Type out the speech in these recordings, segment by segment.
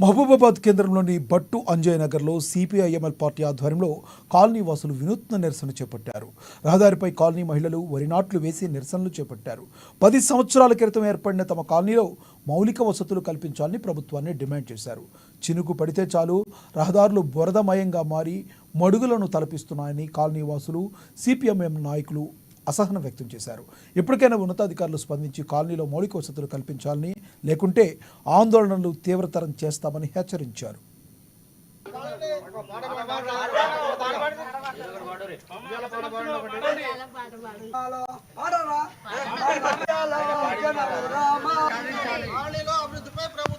మహబూబాబాద్ కేంద్రంలోని భట్టు అంజయ్ నగర్లో CPIML party ఆధ్వర్యంలో కాలనీ వాసులు వినూత్న నిరసన చేపట్టారు. రహదారిపై కాలనీ మహిళలు వరి నాట్లు వేసి నిరసనలు చేపట్టారు. 10 సంవత్సరాల క్రితం ఏర్పడిన తమ కాలనీలో మౌలిక వసతులు కల్పించాలని ప్రభుత్వాన్ని డిమాండ్ చేశారు. చినుకు పడితే చాలు రహదారులు బురదమయంగా మారి మడుగులను తలపిస్తున్నాయని కాలనీ వాసులు, సిపిఎంఎం నాయకులు అసహనం వ్యక్తం చేశారు. ఇప్పటికైనా ఉన్నతాధికారులు స్పందించి కాలనీలో మౌలిక వసతులు కల్పించాలని, లేకుంటే ఆందోళనలు తీవ్రతరం చేస్తామని హెచ్చరించారు.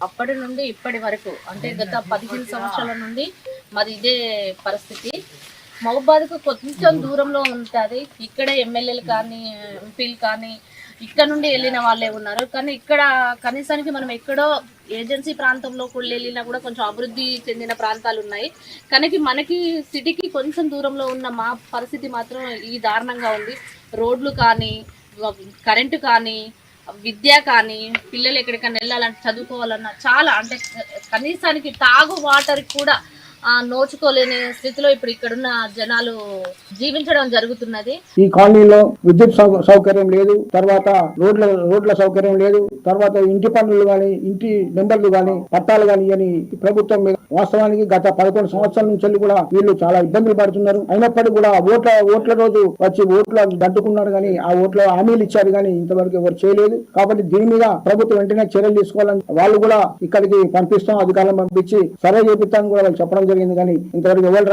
అప్పటి నుండి ఇప్పటి వరకు అంటే గత 15 సంవత్సరాల నుండి మాది ఇదే పరిస్థితి. మహబూబాద్కు కొంచెం దూరంలో ఉంటుంది. ఇక్కడ ఎమ్మెల్యేలు కానీ ఎంపీలు కానీ ఇక్కడ నుండి వెళ్ళిన వాళ్ళే ఉన్నారు. కానీ ఇక్కడ కనీసానికి మనం ఎక్కడో ఏజెన్సీ ప్రాంతంలో కూడా వెళ్ళినా కూడా కొంచెం అభివృద్ధి చెందిన ప్రాంతాలు ఉన్నాయి. కానీ మనకి సిటీకి కొంచెం దూరంలో ఉన్న మా పరిస్థితి మాత్రం ఈ దారుణంగా ఉంది. రోడ్లు కానీ, కరెంటు కానీ, విద్య కానీ, పిల్లలు ఎక్కడికైనా వెళ్ళాలంటే చదువుకోవాలన్నా చాలా అంటే కనీసానికి తాగు వాటర్ కూడా నోచుకోలేని స్థితిలో ఇప్పుడు ఇక్కడున్న జనాలు జీవించడం జరుగుతున్నది. ఈ కాలనీలో విద్యుత్ సౌకర్యం లేదు, తర్వాత రోడ్ల సౌకర్యం లేదు, తర్వాత ఇంటి పనులు గాని, ఇంటి నెంబర్లు గాని, పట్టాలు గాని అని ప్రభుత్వం మీద వాస్తవానికి గత 11 సంవత్సరాల నుంచి కూడా వీళ్ళు చాలా ఇబ్బందులు పడుతున్నారు. అయినప్పటికీ కూడా ఓట్ల రోజు వచ్చి ఓట్లు దండుకున్నారు కానీ ఆ ఓట్ల హామీలు ఇచ్చారు కానీ ఇంతవరకు ఎవరు చేయలేదు. కాబట్టి దీని మీద ప్రభుత్వం వెంటనే చర్యలు తీసుకోవాలని వాళ్ళు కూడా ఇక్కడికి పంపిస్తాం, అధికారులను పంపించి సర్వే చేపిస్తామని కూడా వాళ్ళు చెప్పడం జరిగింది. కానీ ఇంతవరకు ఎవరు